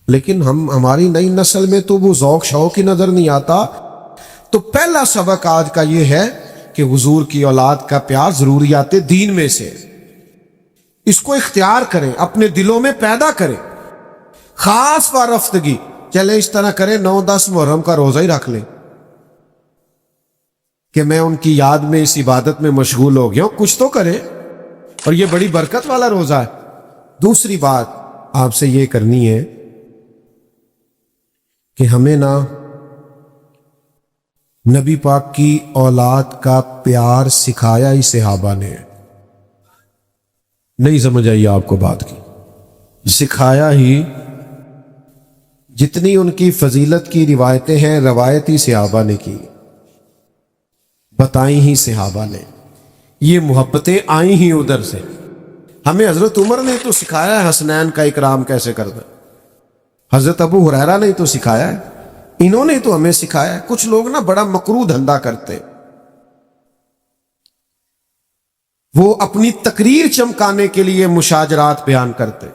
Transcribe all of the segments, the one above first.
لیکن ہماری نئی نسل میں تو وہ ذوق شوق ہی نظر نہیں آتا۔ تو پہلا سبق آج کا یہ ہے کہ حضور کی اولاد کا پیار ضروریات دین میں سے، اس کو اختیار کریں، اپنے دلوں میں پیدا کریں، خاص وارفتگی۔ چلے اس طرح کریں 9-10 محرم کا روزہ ہی رکھ لیں کہ میں ان کی یاد میں اس عبادت میں مشغول ہو گیا ہوں، کچھ تو کریں، اور یہ بڑی برکت والا روزہ ہے۔ دوسری بات آپ سے یہ کرنی ہے کہ ہمیں نبی پاک کی اولاد کا پیار سکھایا ہی صحابہ نے، نہیں سمجھ آئی آپ کو بات کی؟ سکھایا ہی، جتنی ان کی فضیلت کی روایتیں ہیں روایت ہی صحابہ نے کی، بتائیں ہی صحابہ نے، یہ محبتیں آئیں ہی ادھر سے۔ ہمیں حضرت عمر نے تو سکھایا ہے حسنین کا اکرام کیسے کرنا، حضرت ابو ہریرہ نے تو سکھایا ہے، انہوں نے تو ہمیں سکھایا ہے۔ کچھ لوگ بڑا مکروہ دھندا کرتے، وہ اپنی تقریر چمکانے کے لیے مشاجرات بیان کرتے۔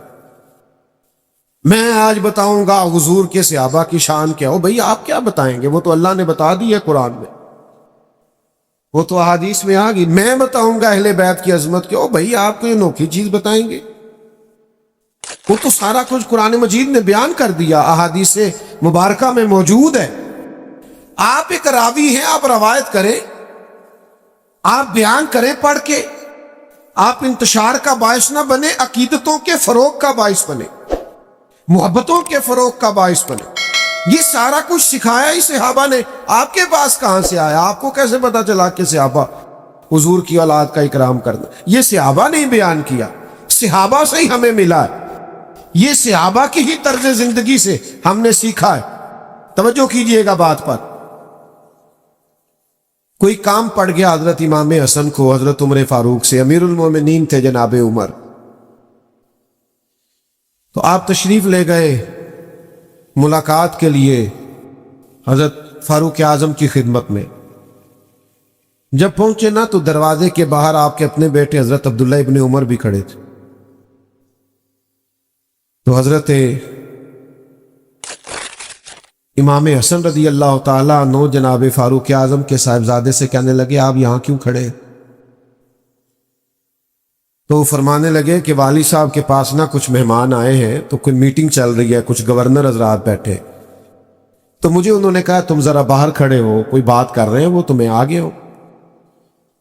میں آج بتاؤں گا حضور کے صحابہ کی شان کیا ہو۔ بھئی آپ کیا بتائیں گے، وہ تو اللہ نے بتا دی ہے قرآن میں، وہ تو احادیث میں آ گئی۔ میں بتاؤں گا اہل بیت کی عظمت کیا ہو، بھئی آپ کو یہ انوکھی چیز بتائیں گے؟ وہ تو سارا کچھ قرآن مجید نے بیان کر دیا، احادیث مبارکہ میں موجود ہے۔ آپ ایک راوی ہیں، آپ روایت کریں، آپ بیان کریں پڑھ کے، آپ انتشار کا باعث نہ بنے، عقیدتوں کے فروغ کا باعث بنے، محبتوں کے فروغ کا باعث بنے۔ یہ سارا کچھ سکھایا ہی صحابہ نے، آپ کے پاس کہاں سے آیا؟ آپ کو کیسے پتا چلا کہ صحابہ حضور کی اولاد کا اکرام کرنا؟ یہ صحابہ نے بیان کیا، صحابہ سے ہی ہمیں ملا ہے، یہ صحابہ کی ہی طرز زندگی سے ہم نے سیکھا ہے۔ توجہ کیجئے گا بات پر۔ کوئی کام پڑ گیا حضرت امام حسن کو حضرت عمر فاروق سے، امیر المومنین تھے جناب عمر، تو آپ تشریف لے گئے ملاقات کے لیے حضرت فاروق اعظم کی خدمت میں۔ جب پہنچے نا تو دروازے کے باہر آپ کے اپنے بیٹے حضرت عبداللہ ابن عمر بھی کھڑے تھے۔ تو حضرت امام حسن رضی اللہ تعالیٰ عنہ جناب فاروق اعظم کے صاحبزادے سے کہنے لگے آپ یہاں کیوں کھڑے؟ تو فرمانے لگے کہ والد صاحب کے پاس نا کچھ مہمان آئے ہیں، تو کوئی میٹنگ چل رہی ہے، کچھ گورنر حضرات بیٹھے، تو مجھے انہوں نے کہا تم ذرا باہر کھڑے ہو، کوئی بات کر رہے ہیں وہ، تو میں آ گیا ہوں۔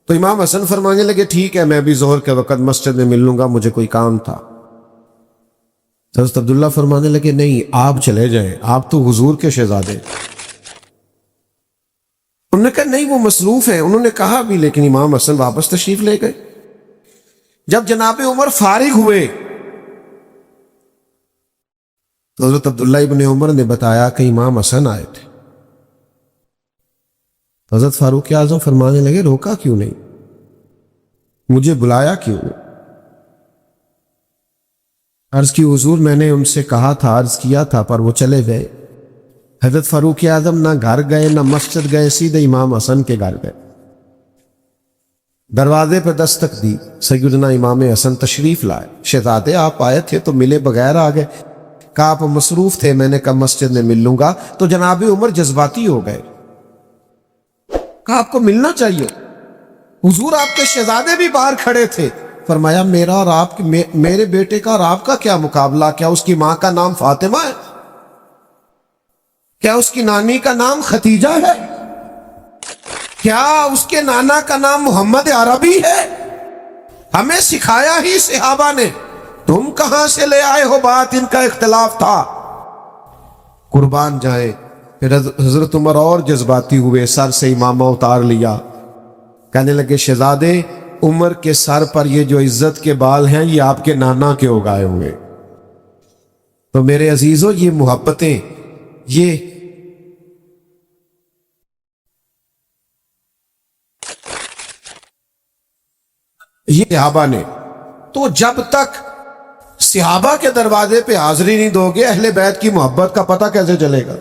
تو امام حسن فرمانے لگے ٹھیک ہے، میں بھی ظہر کے وقت مسجد میں مل لوں گا، مجھے کوئی کام تھا۔ حضرت عبداللہ فرمانے لگے نہیں آپ چلے جائیں، آپ تو حضور کے شہزادے۔ انہوں نے کہا نہیں وہ مصروف ہیں، انہوں نے کہا بھی، لیکن امام حسن واپس تشریف لے گئے۔ جب جناب عمر فارغ ہوئے تو حضرت عبداللہ ابن عمر نے بتایا کہ امام حسن آئے تھے۔ حضرت فاروق اعظم فرمانے لگے روکا کیوں نہیں، مجھے بلایا کیوں نہیں؟ عرض کی حضور میں نے ان سے کہا تھا، عرض کیا تھا، پر وہ چلے گئے۔ حضرت فاروق اعظم نہ گھر گئے نہ مسجد گئے، سیدھے امام حسن کے گھر گئے۔ دروازے پہ دستک دی، سیدنا امام حسن تشریف لائے۔ شہزادے آپ آئے تھے تو ملے بغیر آ گئے۔ کہا آپ مصروف تھے، میں نے کہا مسجد میں مل لوں گا۔ تو جناب عمر جذباتی ہو گئے، کہا آپ کو ملنا چاہیے، حضور آپ کے شہزادے بھی باہر کھڑے تھے۔ فرمایا میرا اور آپ میرے بیٹے کا اور آپ کا کیا مقابلہ؟ کیا اس کی ماں کا نام فاطمہ ہے؟ کیا اس کی نانی کا نام ختیجہ ہے؟ کیا اس کے نانا کا نام محمد عربی ہے؟ ہمیں سکھایا ہی صحابہ نے، تم کہاں سے لے آئے ہو بات؟ ان کا اختلاف تھا، قربان جائے۔ پھر حضرت عمر اور جذباتی ہوئے، سر سے امامہ اتار لیا، کہنے لگے شہزادے عمر کے سر پر یہ جو عزت کے بال ہیں یہ آپ کے نانا کے اگائے ہوئے۔ تو میرے عزیزو یہ محبتیں، یہ صحابہ نے، تو جب تک صحابہ کے دروازے پہ حاضری نہیں دو گے اہل بیت کی محبت کا پتہ کیسے چلے گا؟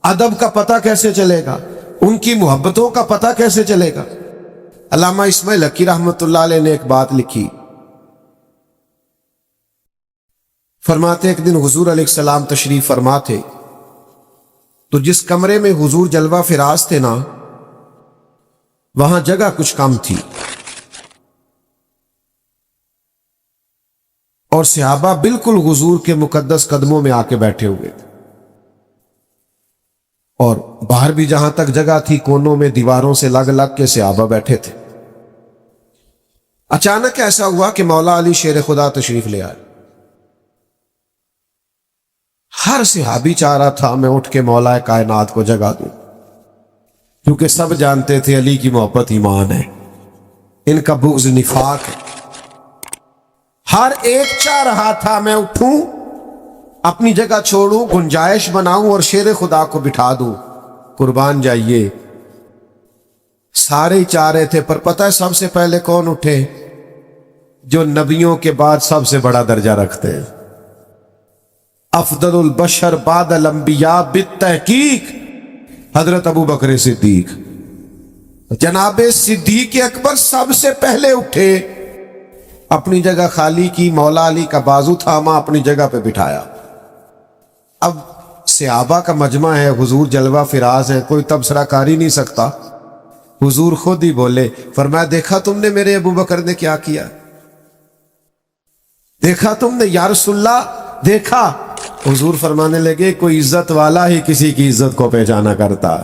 ادب کا پتہ کیسے چلے گا؟ ان کی محبتوں کا پتہ کیسے چلے گا؟ علامہ اسماعیل حقی رحمۃ اللہ علیہ نے ایک بات لکھی، فرماتے ایک دن حضور علیہ السلام تشریف فرما تھے، تو جس کمرے میں حضور جلوہ فراز تھے نا، وہاں جگہ کچھ کم تھی، اور صحابہ بالکل حضور کے مقدس قدموں میں آ کے بیٹھے ہوئے تھے، اور باہر بھی جہاں تک جگہ تھی کونوں میں دیواروں سے لگ لگ کے صحابہ بیٹھے تھے۔ اچانک ایسا ہوا کہ مولا علی شیر خدا تشریف لے آئے۔ ہر صحابی چاہ رہا تھا میں اٹھ کے مولا کائنات کو جگا دوں، کیونکہ سب جانتے تھے علی کی محبت ایمان ہے، ان کا بغض نفاق ہے۔ ہر ایک چاہ رہا تھا میں اٹھوں، اپنی جگہ چھوڑوں، گنجائش بناؤں اور شیر خدا کو بٹھا دوں، قربان جائیے۔ سارے ہی چاہ رہے تھے، پر پتہ ہے سب سے پہلے کون اٹھے؟ جو نبیوں کے بعد سب سے بڑا درجہ رکھتے ہیں، افضل البشر بعد الانبیاء بالتحقیق، حضرت ابو بکر صدیق، جناب صدیق اکبر سب سے پہلے اٹھے، اپنی جگہ خالی کی، مولا علی کا بازو تھاما، اپنی جگہ پہ بٹھایا۔ اب صحابہ کا مجمع ہے، حضور جلوہ فراز ہیں، کوئی تبصرہ کر ہی نہیں سکتا۔ حضور خود ہی بولے، فرمایا دیکھا تم نے میرے ابو بکر نے کیا کیا؟ دیکھا تم نے یا رسول اللہ؟ دیکھا؟ حضور فرمانے لگے کوئی عزت والا ہی کسی کی عزت کو پہچانا کرتا،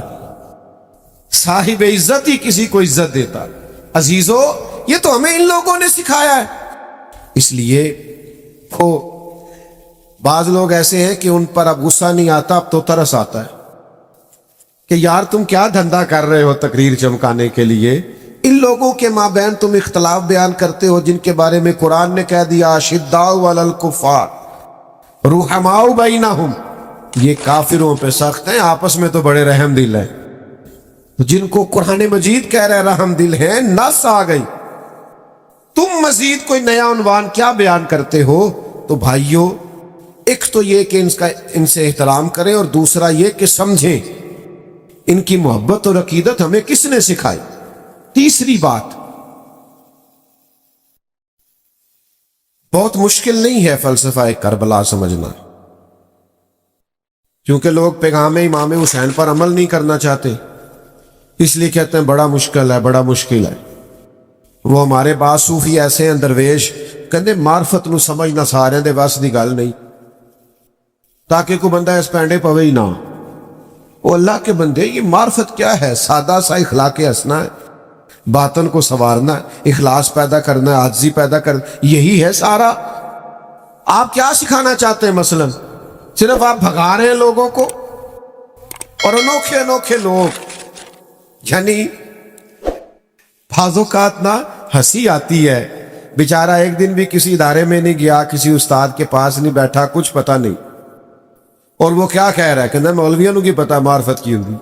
صاحب عزت ہی کسی کو عزت دیتا۔ عزیزو، یہ تو ہمیں ان لوگوں نے سکھایا ہے۔ اس لیے وہ بعض لوگ ایسے ہیں کہ ان پر اب غصہ نہیں آتا، اب تو ترس آتا ہے کہ یار تم کیا دھندا کر رہے ہو تقریر چمکانے کے لیے؟ ان لوگوں کے مابین تم اختلاف بیان کرتے ہو جن کے بارے میں قرآن نے کہہ دیا اشداء علی الکفار رحماء بینہم، یہ کافروں پہ سخت ہیں، آپس میں تو بڑے رحم دل ہیں۔ جن کو قرآن مجید کہہ رہے رحم دل ہیں، نس آ گئی، تم مزید کوئی نیا عنوان کیا بیان کرتے ہو؟ تو بھائیو، ایک تو یہ کہ ان سے احترام کریں، اور دوسرا یہ کہ سمجھیں ان کی محبت اور عقیدت ہمیں کس نے سکھائی۔ تیسری بات، بہت مشکل نہیں ہے فلسفہ کربلا سمجھنا، کیونکہ لوگ پیغام امام حسین پر عمل نہیں کرنا چاہتے، اس لیے کہتے ہیں بڑا مشکل ہے، بڑا مشکل ہے۔ وہ ہمارے بعض صوفی ایسے ہیں درویش، کہتے معرفت نو سمجھنا سارے دے بس دی گل نہیں، تاکہ کوئی بندہ اس پینڈے پوے ہی نہ۔ وہ اللہ کے بندے، یہ معرفت کیا ہے؟ سادہ سا اخلاق ہنسنا ہے، باطن کو سنوارنا ہے، اخلاص پیدا کرنا ہے، عاجزی پیدا کرنا، یہی ہے سارا۔ آپ کیا سکھانا چاہتے ہیں؟ مثلا صرف آپ بھگا رہے ہیں لوگوں کو، اور انوکھے انوکھے لوگ، یعنی بعض اوقات نا ہنسی آتی ہے، بیچارہ ایک دن بھی کسی ادارے میں نہیں گیا، کسی استاد کے پاس نہیں بیٹھا، کچھ پتہ نہیں، اور وہ کیا کہہ رہا ہے کہ مولویوں نو کی پتا معرفت کی ہوندی۔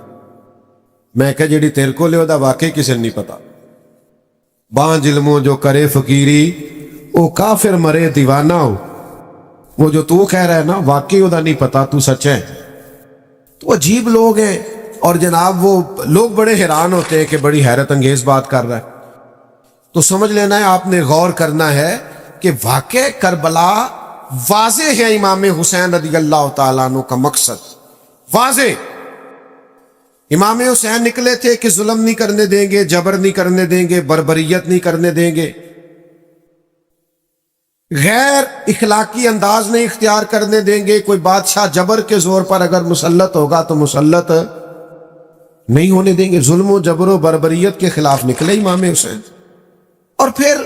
میں کہ جیڑی تیرے کو لے دا واقعی کسی نہیں پتا۔ بانج علموں جو کرے فقیری، او کافر مرے دیوانہ ہو۔ وہ جو تو کہہ رہا ہے نا واقعی وہ دا نہیں پتا، تو سچ ہے۔ تو عجیب لوگ ہیں، اور جناب وہ لوگ بڑے حیران ہوتے ہیں کہ بڑی حیرت انگیز بات کر رہا ہے۔ تو سمجھ لینا ہے، آپ نے غور کرنا ہے کہ واقع کربلا واضح ہے، امام حسین رضی اللہ تعالیٰ عنہ کا مقصد واضح۔ امام حسین نکلے تھے کہ ظلم نہیں کرنے دیں گے، جبر نہیں کرنے دیں گے، بربریت نہیں کرنے دیں گے، غیر اخلاقی انداز نہیں اختیار کرنے دیں گے۔ کوئی بادشاہ جبر کے زور پر اگر مسلط ہوگا تو مسلط نہیں ہونے دیں گے۔ ظلم و جبر و بربریت کے خلاف نکلے امام حسین۔ اور پھر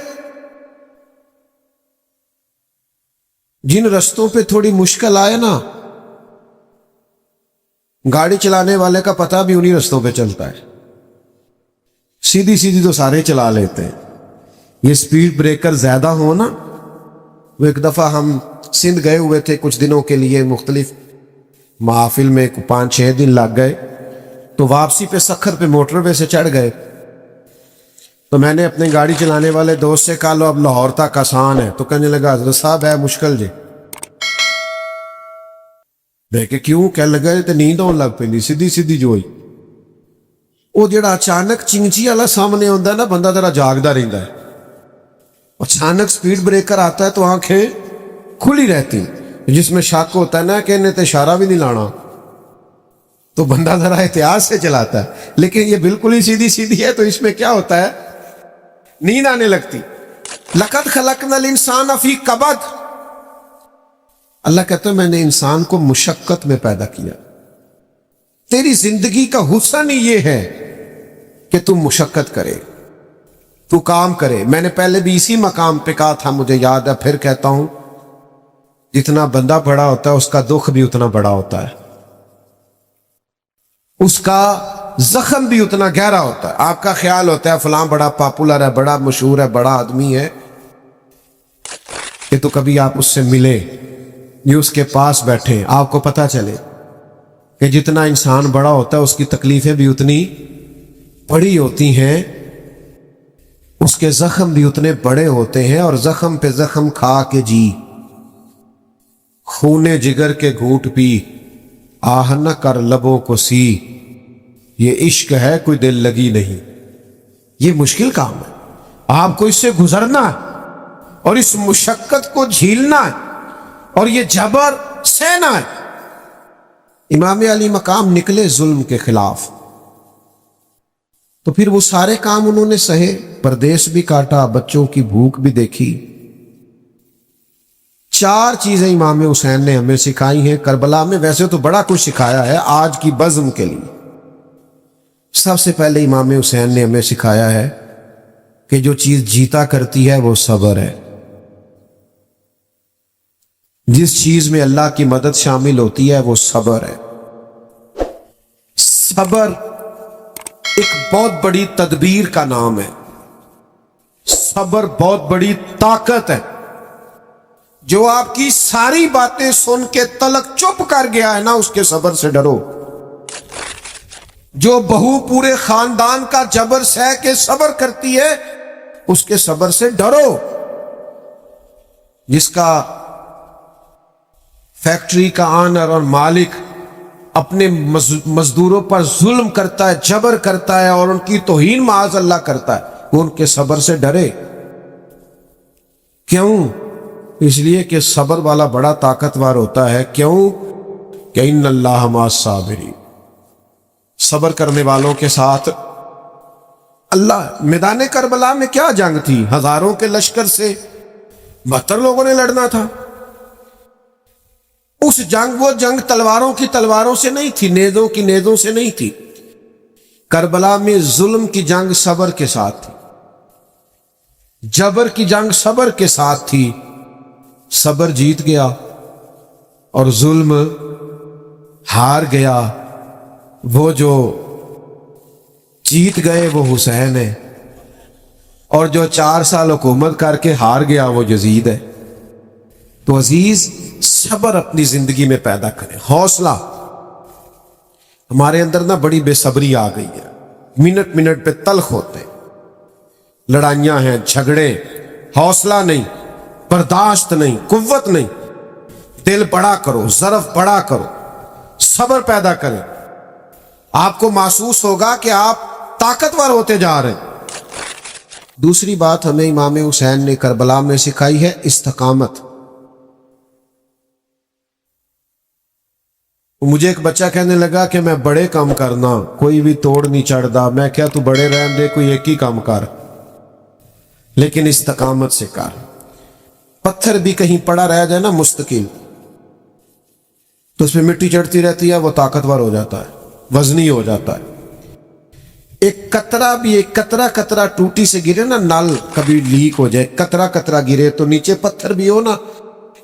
جن رستوں پہ تھوڑی مشکل آئے نا، گاڑی چلانے والے کا پتہ بھی انہی رستوں پہ چلتا ہے، سیدھی سیدھی تو سارے چلا لیتے ہیں۔ یہ سپیڈ بریکر زیادہ ہو نا، وہ ایک دفعہ ہم سندھ گئے ہوئے تھے کچھ دنوں کے لیے، مختلف محافل میں 5-6 دن لگ گئے، تو واپسی پہ سکھر پہ موٹر وے سے چڑھ گئے، تو میں نے اپنے گاڑی چلانے والے دوست سے کہا لو اب لاہور تک آسان ہے، تو کہنے لگا حضرت صاحب ہے مشکل جی۔ دیکھے کیوں؟ کہنے لگا تو نیند آن لگ پی سیدھی سیدھی جو ہوئی۔ وہ جڑا اچانک چنگچی والا سامنے ہوتا ہے نا، بندہ ذرا جاگتا رہتا ہے، اچانک سپیڈ بریکر آتا ہے تو آنکھیں کھلی رہتی، جس میں شک ہوتا ہے نا کہ انہیں تو اشارہ بھی نہیں لانا، تو بندہ ذرا احتیاط سے چلاتا ہے، لیکن یہ بالکل ہی سیدھی سیدھی ہے تو اس میں کیا ہوتا ہے، نیند آنے لگتی۔ لقد خلقنا الانسان فی کبد، اللہ کہتا ہے میں نے انسان کو مشقت میں پیدا کیا۔ تیری زندگی کا حسن ہی یہ ہے کہ تم مشقت کرے، تو کام کرے۔ میں نے پہلے بھی اسی مقام پہ کہا تھا، مجھے یاد ہے، پھر کہتا ہوں، جتنا بندہ بڑا ہوتا ہے اس کا دکھ بھی اتنا بڑا ہوتا ہے، اس کا زخم بھی اتنا گہرا ہوتا ہے۔ آپ کا خیال ہوتا ہے فلاں بڑا پاپولر ہے، بڑا مشہور ہے، بڑا آدمی ہے، کہ تو کبھی آپ اس سے ملے، یہ اس کے پاس بیٹھے، آپ کو پتہ چلے کہ جتنا انسان بڑا ہوتا ہے اس کی تکلیفیں بھی اتنی بڑی ہوتی ہیں، اس کے زخم بھی اتنے بڑے ہوتے ہیں، اور زخم پہ زخم کھا کے جی، خونے جگر کے گھونٹ پی، آہ نہ کر لبوں کو سی، یہ عشق ہے کوئی دل لگی نہیں۔ یہ مشکل کام ہے، آپ کو اس سے گزرنا ہے اور اس مشقت کو جھیلنا ہے اور یہ جبر سہنا ہے۔ امام علی مقام نکلے ظلم کے خلاف، تو پھر وہ سارے کام انہوں نے سہے، پردیس بھی کاٹا، بچوں کی بھوک بھی دیکھی۔ 4 چیزیں امام حسین نے ہمیں سکھائی ہیں کربلا میں، ویسے تو بڑا کچھ سکھایا ہے آج کی بزم کے لیے۔ سب سے پہلے امام حسین نے ہمیں سکھایا ہے کہ جو چیز جیتا کرتی ہے وہ صبر ہے۔ جس چیز میں اللہ کی مدد شامل ہوتی ہے وہ صبر ہے۔ صبر ایک بہت بڑی تدبیر کا نام ہے، صبر بہت بڑی طاقت ہے۔ جو آپ کی ساری باتیں سن کے تلک چپ کر گیا ہے نا، اس کے صبر سے ڈرو۔ جو بہو پورے خاندان کا جبر سہ کے صبر کرتی ہے، اس کے صبر سے ڈرو۔ جس کا فیکٹری کا آنر اور مالک اپنے مزدوروں پر ظلم کرتا ہے، جبر کرتا ہے اور ان کی توہین معاذ اللہ کرتا ہے، وہ ان کے صبر سے ڈرے۔ کیوں؟ اس لیے کہ صبر والا بڑا طاقتور ہوتا ہے۔ کیوں؟ کہ ان اللہ مع الصابرین، صبر کرنے والوں کے ساتھ اللہ۔ میدان کربلا میں کیا جنگ تھی؟ ہزاروں کے لشکر سے 72 لوگوں نے لڑنا تھا۔ اس جنگ، وہ جنگ تلواروں کی تلواروں سے نہیں تھی، نیزوں کی نیزوں سے نہیں تھی۔ کربلا میں ظلم کی جنگ صبر کے ساتھ تھی، جبر کی جنگ صبر کے ساتھ تھی۔ صبر جیت گیا اور ظلم ہار گیا۔ وہ جو جیت گئے وہ حسین ہے، اور جو 4 سال حکومت کر کے ہار گیا وہ یزید ہے۔ تو عزیز، صبر اپنی زندگی میں پیدا کریں، حوصلہ۔ ہمارے اندر نا بڑی بے صبری آ گئی ہے، منٹ منٹ پہ تلخ ہوتے ہیں، لڑائیاں ہیں، جھگڑے، حوصلہ نہیں، برداشت نہیں، قوت نہیں۔ دل بڑا کرو، ظرف بڑا کرو، صبر پیدا کریں، آپ کو محسوس ہوگا کہ آپ طاقتور ہوتے جا رہے ہیں۔ دوسری بات ہمیں امام حسین نے کربلا میں سکھائی ہے استقامت۔ مجھے ایک بچہ کہنے لگا کہ میں بڑے کام کرنا، کوئی بھی توڑ نہیں چڑھتا۔ میں کیا تو بڑے رہن دے، کوئی ایک ہی کام کر، لیکن استقامت سے کر۔ پتھر بھی کہیں پڑا رہ جائے نا مستقل، تو اس میں مٹی چڑھتی رہتی ہے، وہ طاقتور ہو جاتا ہے، وزنی ہو جاتا ہے۔ ایک قطرہ بھی، ایک قطرہ قطرہ ٹوٹی سے گرے نا، نل کبھی لیک ہو جائے، قطرہ قطرہ گرے تو نیچے پتھر بھی ہو نا،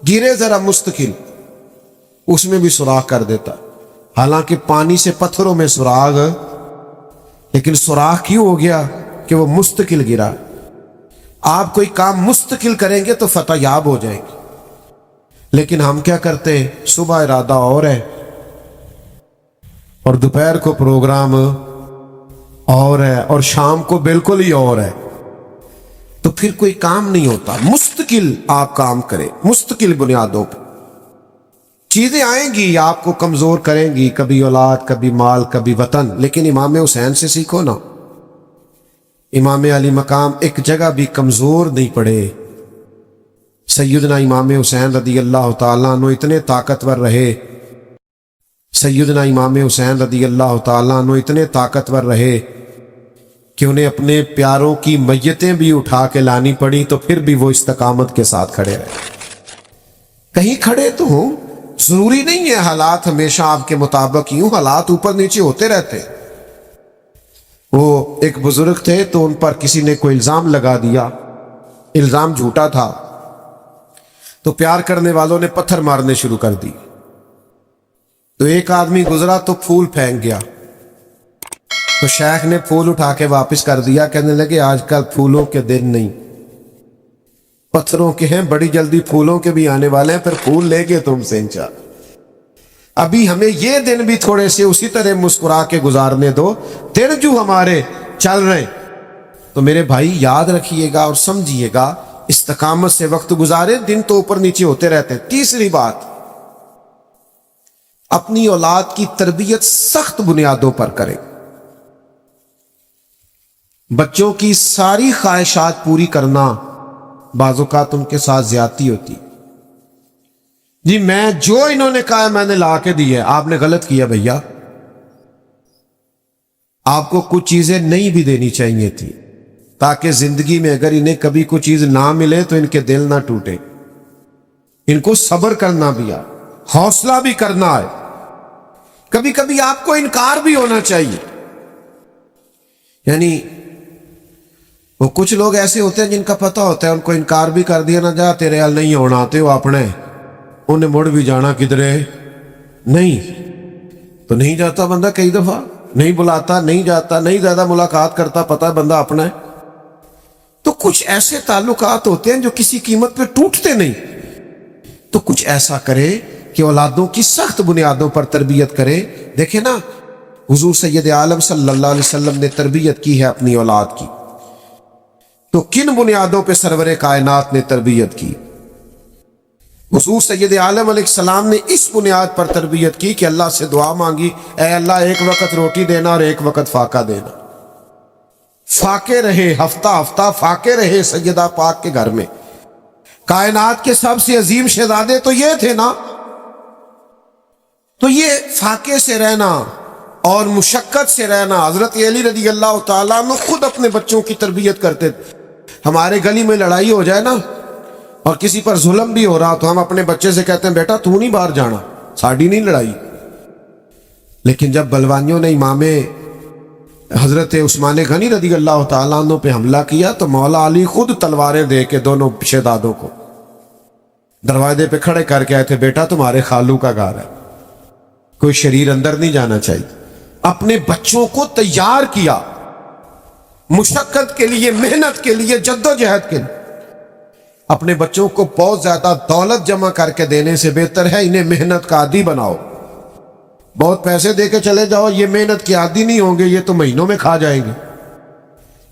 گرے ذرا مستقل، اس میں بھی سوراخ کر دیتا۔ حالانکہ پانی سے پتھروں میں سوراخ، لیکن سوراخ کیوں ہو گیا؟ کہ وہ مستقل گرا۔ آپ کوئی کام مستقل کریں گے تو فتح یاب ہو جائیں گے، لیکن ہم کیا کرتے ہیں؟ صبح ارادہ اور ہے اور دوپہر کو پروگرام اور ہے اور شام کو بالکل ہی اور ہے، تو پھر کوئی کام نہیں ہوتا۔ مستقل آپ کام کریں، مستقل بنیادوں پر۔ چیزیں آئیں گی آپ کو کمزور کریں گی، کبھی اولاد، کبھی مال، کبھی وطن، لیکن امام حسین سے سیکھو نا۔ امام علی مقام ایک جگہ بھی کمزور نہیں پڑے، سیدنا امام حسین رضی اللہ تعالیٰ عنہ اتنے طاقتور رہے، سیدنا امام حسین رضی اللہ تعالیٰ عنہ اتنے طاقتور رہے کہ انہیں اپنے پیاروں کی میتیں بھی اٹھا کے لانی پڑی تو پھر بھی وہ استقامت کے ساتھ کھڑے رہے۔ کہیں کھڑے تو ہوں، ضروری نہیں ہے حالات ہمیشہ آپ کے مطابق ہی ہوں، حالات اوپر نیچے ہوتے رہتے۔ وہ ایک بزرگ تھے تو ان پر کسی نے کوئی الزام لگا دیا، الزام جھوٹا تھا، تو پیار کرنے والوں نے پتھر مارنے شروع کر دی۔ تو ایک آدمی گزرا تو پھول پھینک گیا، تو شیخ نے پھول اٹھا کے واپس کر دیا، کہنے لگے آج کل پھولوں کے دن نہیں، پتھروں کے ہیں، بڑی جلدی پھولوں کے بھی آنے والے ہیں، پھر پھول لے کے تم سے انشاء ابھی ہمیں یہ دن بھی تھوڑے سے اسی طرح مسکرا کے گزارنے دو، دن جو ہمارے چل رہے ہیں۔ تو میرے بھائی یاد رکھیے گا اور سمجھیے گا، استقامت سے وقت گزارے، دن تو اوپر نیچے ہوتے رہتے ہیں۔ تیسری بات، اپنی اولاد کی تربیت سخت بنیادوں پر کریں۔ بچوں کی ساری خواہشات پوری کرنا بعض اوقات ان کے ساتھ زیادتی ہوتی۔ جی میں جو انہوں نے کہا میں نے لا کے دی ہے، آپ نے غلط کیا بھیا، آپ کو کچھ چیزیں نہیں بھی دینی چاہیے تھی تاکہ زندگی میں اگر انہیں کبھی کوئی چیز نہ ملے تو ان کے دل نہ ٹوٹے، ان کو صبر کرنا بھی ہے، حوصلہ بھی کرنا ہے، کبھی کبھی آپ کو انکار بھی ہونا چاہیے۔ یعنی وہ کچھ لوگ ایسے ہوتے ہیں جن کا پتہ ہوتا ہے ان کو انکار بھی کر دیا، نہ جا تیرے حال نہیں ہونا آتے ہو اپنے، انہیں مڑ بھی جانا کدھرے نہیں، تو نہیں جاتا بندہ، کئی دفعہ نہیں بلاتا، نہیں جاتا، نہیں زیادہ ملاقات کرتا، پتہ ہے بندہ اپنا ہے۔ تو کچھ ایسے تعلقات ہوتے ہیں جو کسی قیمت پہ ٹوٹتے نہیں، تو کچھ ایسا کرے کہ اولادوں کی سخت بنیادوں پر تربیت کرے۔ دیکھیں نا، حضور سید عالم صلی اللہ علیہ وسلم نے تربیت کی ہے اپنی اولاد کی، تو کن بنیادوں پہ سرور کائنات نے تربیت کی؟ حضور سید عالم علیہ السلام نے اس بنیاد پر تربیت کی کہ اللہ سے دعا مانگی، اے اللہ ایک وقت روٹی دینا اور ایک وقت فاقہ دینا، فاقے رہے، ہفتہ ہفتہ فاقے رہے سیدہ پاک کے گھر میں۔ کائنات کے سب سے عظیم شہزادے تو یہ تھے نا، تو یہ فاقے سے رہنا اور مشقت سے رہنا، حضرت علی رضی اللہ تعالیٰ عنہ خود اپنے بچوں کی تربیت کرتے تھے۔ ہمارے گلی میں لڑائی ہو جائے نا اور کسی پر ظلم بھی ہو رہا تو ہم اپنے بچے سے کہتے ہیں بیٹا تو نہیں باہر جانا، ساڑی نہیں لڑائی۔ لیکن جب بلوانیوں نے امام حضرت عثمان غنی رضی اللہ تعالیٰ عنہ پہ حملہ کیا تو مولا علی خود تلواریں دے کے دونوں شہزادوں کو دروازے پہ کھڑے کر کے آئے تھے، بیٹا تمہارے خالو کا گھر ہے، کوئی شریر اندر نہیں جانا چاہیے۔ اپنے بچوں کو تیار کیا مشقت کے لیے، محنت کے لیے، جدوجہد کے لیے۔ اپنے بچوں کو بہت زیادہ دولت جمع کر کے دینے سے بہتر ہے انہیں محنت کا عادی بناؤ۔ بہت پیسے دے کے چلے جاؤ، یہ محنت کے عادی نہیں ہوں گے، یہ تو مہینوں میں کھا جائیں گے۔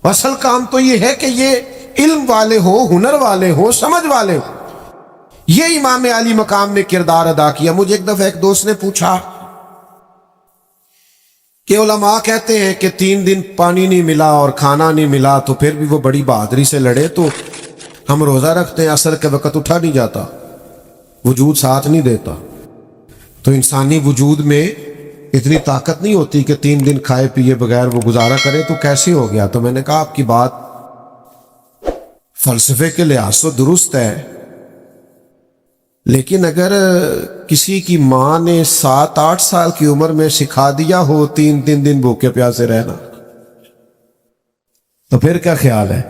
اصل کام تو یہ ہے کہ یہ علم والے ہو، ہنر والے ہو، سمجھ والے ہو۔ یہ امام علی مقام نے کردار ادا کیا۔ مجھے ایک دفعہ ایک دوست نے پوچھا کہ علماء کہتے ہیں کہ 3 دن پانی نہیں ملا اور کھانا نہیں ملا تو پھر بھی وہ بڑی بہادری سے لڑے، تو ہم روزہ رکھتے ہیں، عصر کے وقت اٹھا نہیں جاتا، وجود ساتھ نہیں دیتا، تو انسانی وجود میں اتنی طاقت نہیں ہوتی کہ 3 دن کھائے پیے بغیر وہ گزارا کرے، تو کیسے ہو گیا؟ تو میں نے کہا آپ کی بات فلسفے کے لحاظ سے درست ہے، لیکن اگر کسی کی ماں نے 7-8 سال کی عمر میں سکھا دیا ہو 3 دن بھوکے پیاسے رہنا، تو پھر کیا خیال ہے؟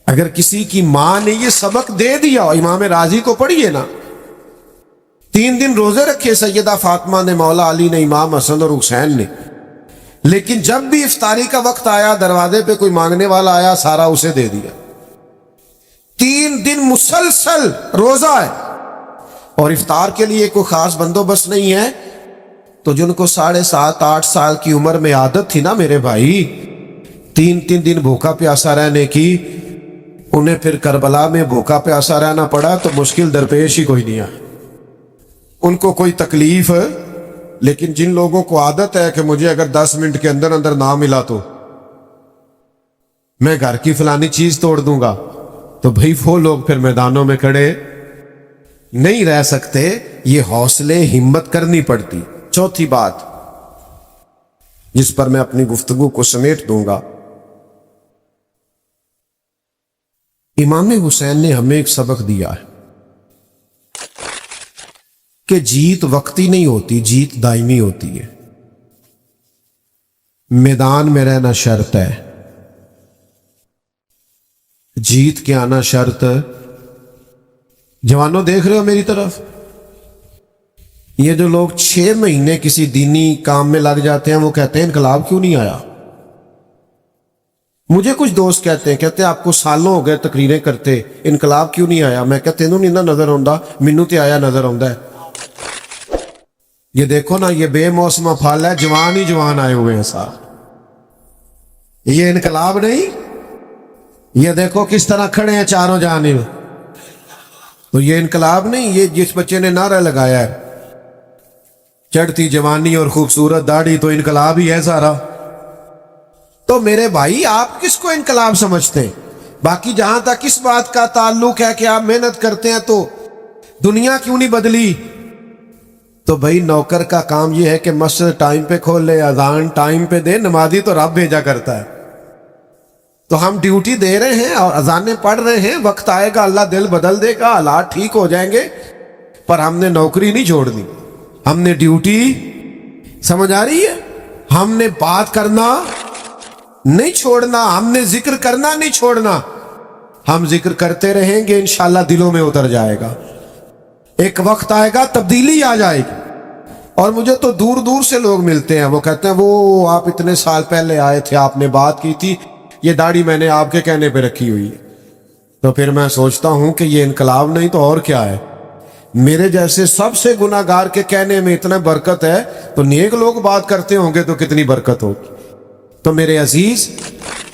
اگر کسی کی ماں نے یہ سبق دے دیا، امام راضی کو پڑھیے نا، 3 دن روزے رکھے سیدہ فاطمہ نے، مولا علی نے، امام حسن اور حسین نے، لیکن جب بھی افطاری کا وقت آیا دروازے پہ کوئی مانگنے والا آیا سارا اسے دے دیا۔ 3 دن مسلسل روزہ ہے اور افطار کے لیے کوئی خاص بندوبست نہیں ہے، تو جن کو 7.5-8 سال کی عمر میں عادت تھی نا میرے بھائی 3 دن بھوکا پیاسا رہنے کی، انہیں پھر کربلا میں بھوکا پیاسا رہنا پڑا تو مشکل درپیش ہی کوئی نہیں آئی، ان کو کوئی تکلیف۔ لیکن جن لوگوں کو عادت ہے کہ مجھے اگر 10 منٹ کے اندر نہ ملا تو میں گھر کی فلانی چیز توڑ دوں گا، تو بھئی وہ لوگ پھر میدانوں میں کھڑے نہیں رہ سکتے. یہ حوصلے ہمت کرنی پڑتی. چوتھی بات جس پر میں اپنی گفتگو کو سمیٹ دوں گا، امام حسین نے ہمیں ایک سبق دیا ہے کہ جیت وقتی نہیں ہوتی، جیت دائمی ہوتی ہے. میدان میں رہنا شرط ہے، جیت کے آنا شرط. جوانوں دیکھ رہے ہو میری طرف؟ یہ جو لوگ 6 مہینے کسی دینی کام میں لگ جاتے ہیں وہ کہتے ہیں انقلاب کیوں نہیں آیا. مجھے کچھ دوست کہتے ہیں آپ کو سالوں ہو گئے تقریریں کرتے، انقلاب کیوں نہیں آیا. میں کہتے تینوں نہیں نظر آਉਂدا، مینوں تے آیا نظر آਉਂدا ہے. یہ دیکھو نا، یہ بے موسمہ پھل ہے، جوان ہی جوان آئے ہوئے ہیں صاحب. یہ انقلاب نہیں. یہ دیکھو کس طرح کھڑے ہیں چاروں جانب. تو یہ انقلاب نہیں. یہ جس بچے نے نعرہ لگایا ہے چڑھتی جوانی اور خوبصورت داڑھی، تو انقلاب ہی ہے سارا. تو میرے بھائی آپ کس کو انقلاب سمجھتے ہیں؟ باقی جہاں تک اس بات کا تعلق ہے کہ آپ محنت کرتے ہیں تو دنیا کیوں نہیں بدلی، تو بھائی نوکر کا کام یہ ہے کہ مسجد ٹائم پہ کھول لے، اذان ٹائم پہ دے، نمازی تو رب بھیجا کرتا ہے. تو ہم ڈیوٹی دے رہے ہیں اور اذانیں پڑھ رہے ہیں. وقت آئے گا اللہ دل بدل دے گا، حالات ٹھیک ہو جائیں گے. پر ہم نے نوکری نہیں چھوڑنی، ہم نے ڈیوٹی، سمجھ آ رہی ہے؟ ہم نے بات کرنا نہیں چھوڑنا، ہم نے ذکر کرنا نہیں چھوڑنا. ہم ذکر کرتے رہیں گے، انشاءاللہ دلوں میں اتر جائے گا. ایک وقت آئے گا تبدیلی آ جائے گی. اور مجھے تو دور دور سے لوگ ملتے ہیں، وہ کہتے ہیں وہ آپ اتنے سال پہلے آئے تھے، آپ نے بات کی تھی، یہ داڑھی میں نے آپ کے کہنے پہ رکھی ہوئی ہے. تو پھر میں سوچتا ہوں کہ یہ انقلاب نہیں تو اور کیا ہے. میرے جیسے سب سے گناہ گار کے کہنے میں اتنا برکت ہے، تو نیک لوگ بات کرتے ہوں گے تو کتنی برکت ہوگی. تو میرے عزیز،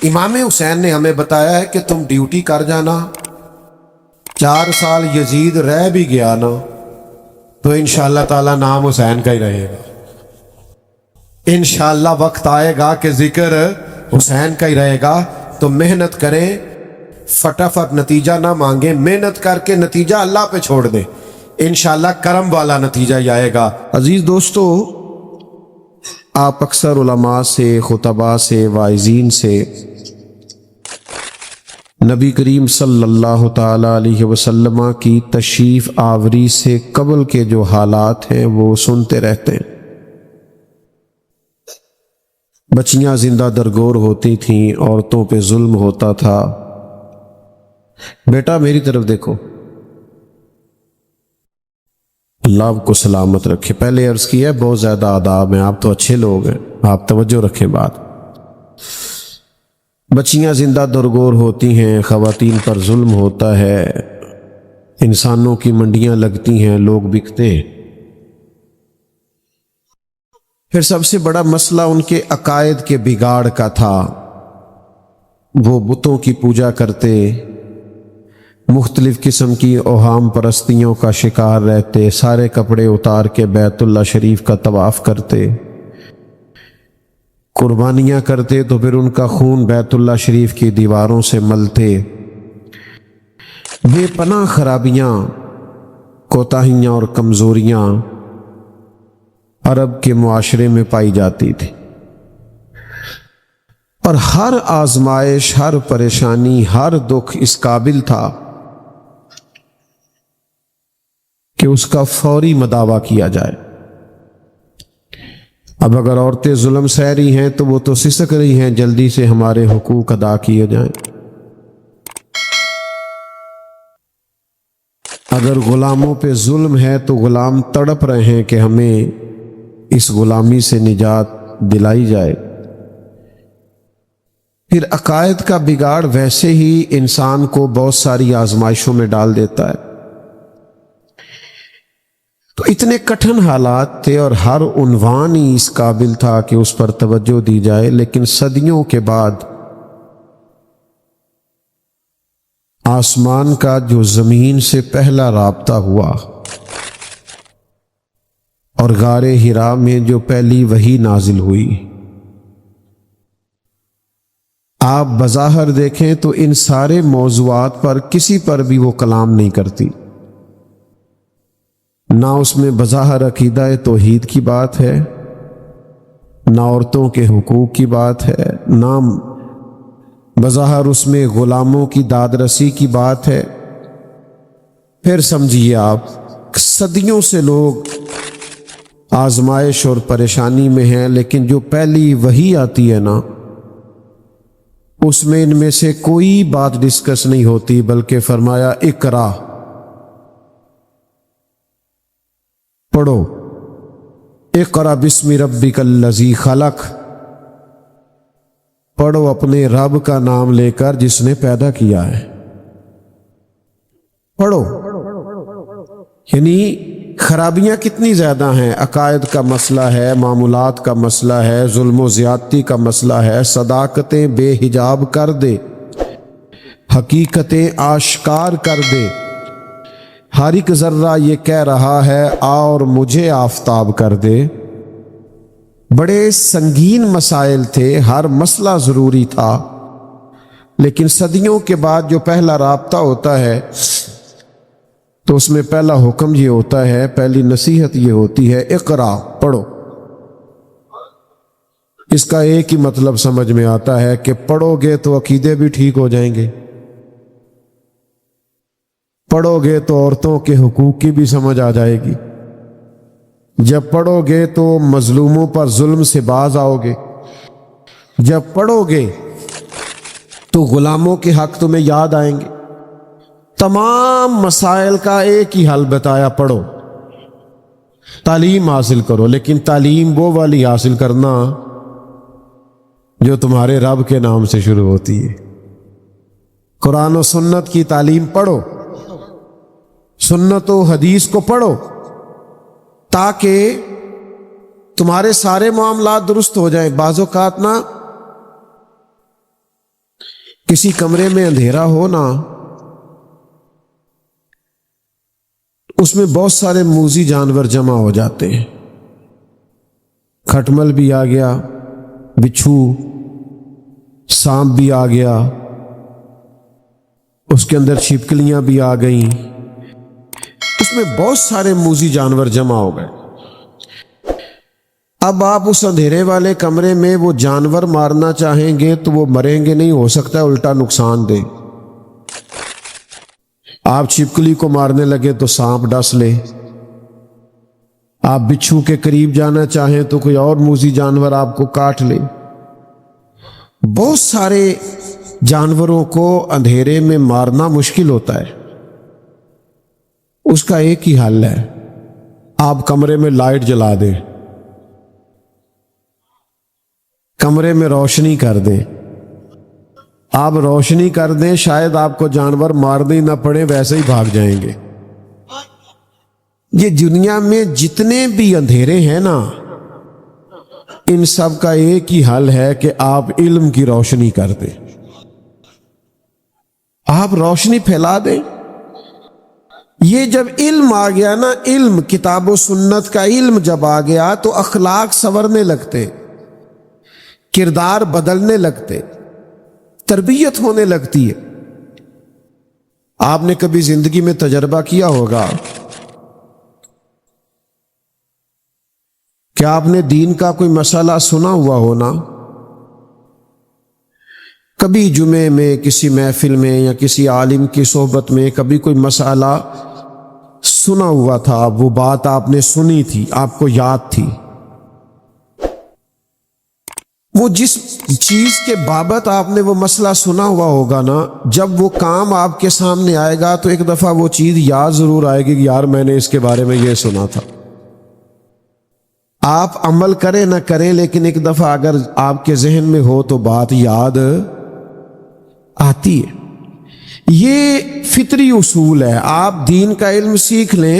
امام حسین نے ہمیں بتایا ہے کہ تم ڈیوٹی کر جانا. 4 سال یزید رہ بھی گیا نا تو انشاءاللہ تعالی نام حسین کا ہی رہے گا. انشاءاللہ وقت آئے گا کہ ذکر حسین کا ہی رہے گا. تو محنت کریں، فٹافٹ نتیجہ نہ مانگیں، محنت کر کے نتیجہ اللہ پہ چھوڑ دیں، انشاءاللہ کرم والا نتیجہ ہی آئے گا. عزیز دوستو، آپ اکثر علماء سے، خطباء سے، واعظین سے نبی کریم صلی اللہ تعالی علیہ وسلم کی تشریف آوری سے قبل کے جو حالات ہیں وہ سنتے رہتے ہیں. بچیاں زندہ درگور ہوتی تھیں، عورتوں پہ ظلم ہوتا تھا. بیٹا میری طرف دیکھو، اللہ آپ کو سلامت رکھے. پہلے عرض کیا ہے بہت زیادہ آداب ہیں، آپ تو اچھے لوگ ہیں، آپ توجہ رکھیں بات. بچیاں زندہ درگور ہوتی ہیں، خواتین پر ظلم ہوتا ہے، انسانوں کی منڈیاں لگتی ہیں، لوگ بکتے ہیں. پھر سب سے بڑا مسئلہ ان کے عقائد کے بگاڑ کا تھا. وہ بتوں کی پوجا کرتے، مختلف قسم کی اوہام پرستیوں کا شکار رہتے، سارے کپڑے اتار کے بیت اللہ شریف کا طواف کرتے، قربانیاں کرتے تو پھر ان کا خون بیت اللہ شریف کی دیواروں سے ملتے. بے پناہ خرابیاں، کوتاہیاں اور کمزوریاں عرب کے معاشرے میں پائی جاتی تھی. اور ہر آزمائش، ہر پریشانی، ہر دکھ اس قابل تھا کہ اس کا فوری مداوع کیا جائے. اب اگر عورتیں ظلم سہ رہی ہیں تو وہ تو سسک رہی ہیں، جلدی سے ہمارے حقوق ادا کیے جائیں. اگر غلاموں پہ ظلم ہے تو غلام تڑپ رہے ہیں کہ ہمیں اس غلامی سے نجات دلائی جائے. پھر عقائد کا بگاڑ ویسے ہی انسان کو بہت ساری آزمائشوں میں ڈال دیتا ہے. تو اتنے کٹھن حالات تھے اور ہر عنوان ہی اس قابل تھا کہ اس پر توجہ دی جائے. لیکن صدیوں کے بعد آسمان کا جو زمین سے پہلا رابطہ ہوا اور غار حرا میں جو پہلی وحی نازل ہوئی، آپ بظاہر دیکھیں تو ان سارے موضوعات پر کسی پر بھی وہ کلام نہیں کرتی، نہ اس میں بظاہر عقیدہ توحید کی بات ہے، نہ عورتوں کے حقوق کی بات ہے، نہ بظاہر اس میں غلاموں کی داد رسی کی بات ہے۔ پھر سمجھیے آپ، صدیوں سے لوگ آزمائش اور پریشانی میں ہیں، لیکن جو پہلی وحی آتی ہے نا، اس میں ان میں سے کوئی بات ڈسکس نہیں ہوتی، بلکہ فرمایا اقرا، پڑھو، اقرا بسم ربک الذی خلق، پڑھو اپنے رب کا نام لے کر جس نے پیدا کیا ہے، پڑھو۔ یعنی خرابیاں کتنی زیادہ ہیں، عقائد کا مسئلہ ہے، معاملات کا مسئلہ ہے، ظلم و زیادتی کا مسئلہ ہے، صداقتیں بے حجاب کر دے، حقیقتیں آشکار کر دے، ہر ایک ذرہ یہ کہہ رہا ہے اور مجھے آفتاب کر دے۔ بڑے سنگین مسائل تھے، ہر مسئلہ ضروری تھا، لیکن صدیوں کے بعد جو پہلا رابطہ ہوتا ہے تو اس میں پہلا حکم یہ ہوتا ہے، پہلی نصیحت یہ ہوتی ہے، اقرا، پڑھو۔ اس کا ایک ہی مطلب سمجھ میں آتا ہے کہ پڑھو گے تو عقیدے بھی ٹھیک ہو جائیں گے، پڑھو گے تو عورتوں کے حقوق کی بھی سمجھ آ جائے گی، جب پڑھو گے تو مظلوموں پر ظلم سے باز آؤ گے، جب پڑھو گے تو غلاموں کے حق تمہیں یاد آئیں گے۔ تمام مسائل کا ایک ہی حل بتایا، پڑھو، تعلیم حاصل کرو، لیکن تعلیم وہ والی حاصل کرنا جو تمہارے رب کے نام سے شروع ہوتی ہے۔ قرآن و سنت کی تعلیم پڑھو، سنت و حدیث کو پڑھو، تاکہ تمہارے سارے معاملات درست ہو جائیں۔ بعض اوقات نا کسی کمرے میں اندھیرا ہو نا، اس میں بہت سارے موذی جانور جمع ہو جاتے ہیں، کھٹمل بھی آ گیا، بچھو، سانپ بھی آ گیا، اس کے اندر چھپکلیاں بھی آ گئیں، اس میں بہت سارے موذی جانور جمع ہو گئے۔ اب آپ اس اندھیرے والے کمرے میں وہ جانور مارنا چاہیں گے تو وہ مریں گے نہیں، ہو سکتا ہے الٹا نقصان دے۔ آپ چھپکلی کو مارنے لگے تو سانپ ڈس لے، آپ بچھو کے قریب جانا چاہیں تو کوئی اور موذی جانور آپ کو کاٹ لے۔ بہت سارے جانوروں کو اندھیرے میں مارنا مشکل ہوتا ہے، اس کا ایک ہی حل ہے، آپ کمرے میں لائٹ جلا دیں، کمرے میں روشنی کر دیں، آپ روشنی کر دیں، شاید آپ کو جانور مارنے نہ پڑے، ویسے ہی بھاگ جائیں گے۔ یہ دنیا میں جتنے بھی اندھیرے ہیں نا، ان سب کا ایک ہی حل ہے کہ آپ علم کی روشنی کر دیں، آپ روشنی پھیلا دیں۔ یہ جب علم آ گیا نا، علم، کتاب و سنت کا علم جب آ گیا تو اخلاق سنورنے لگتے، کردار بدلنے لگتے، تربیت ہونے لگتی ہے۔ آپ نے کبھی زندگی میں تجربہ کیا ہوگا کہ آپ نے دین کا کوئی مسئلہ سنا ہوا ہونا، کبھی جمعے میں، کسی محفل میں یا کسی عالم کی صحبت میں کبھی کوئی مسئلہ سنا ہوا تھا، وہ بات آپ نے سنی تھی، آپ کو یاد تھی، وہ جس چیز کے بابت آپ نے وہ مسئلہ سنا ہوا ہوگا نا، جب وہ کام آپ کے سامنے آئے گا تو ایک دفعہ وہ چیز یاد ضرور آئے گی کہ یار میں نے اس کے بارے میں یہ سنا تھا۔ آپ عمل کریں نہ کریں، لیکن ایک دفعہ اگر آپ کے ذہن میں ہو تو بات یاد آتی ہے۔ یہ فطری اصول ہے، آپ دین کا علم سیکھ لیں،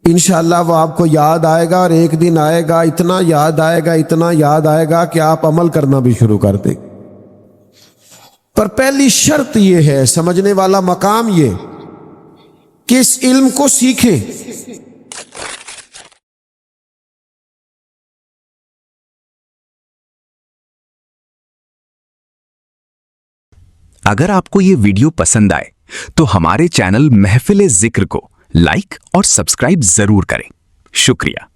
انشاءاللہ وہ آپ کو یاد آئے گا، اور ایک دن آئے گا، اتنا یاد آئے گا، اتنا یاد آئے گا کہ آپ عمل کرنا بھی شروع کر دیں۔ پر پہلی شرط یہ ہے، سمجھنے والا مقام یہ کہ اس علم کو سیکھیں۔ اگر آپ کو یہ ویڈیو پسند آئے تو ہمارے چینل محفل ذکر کو لائک اور سبسکرائب ضرور کریں۔ شکریہ۔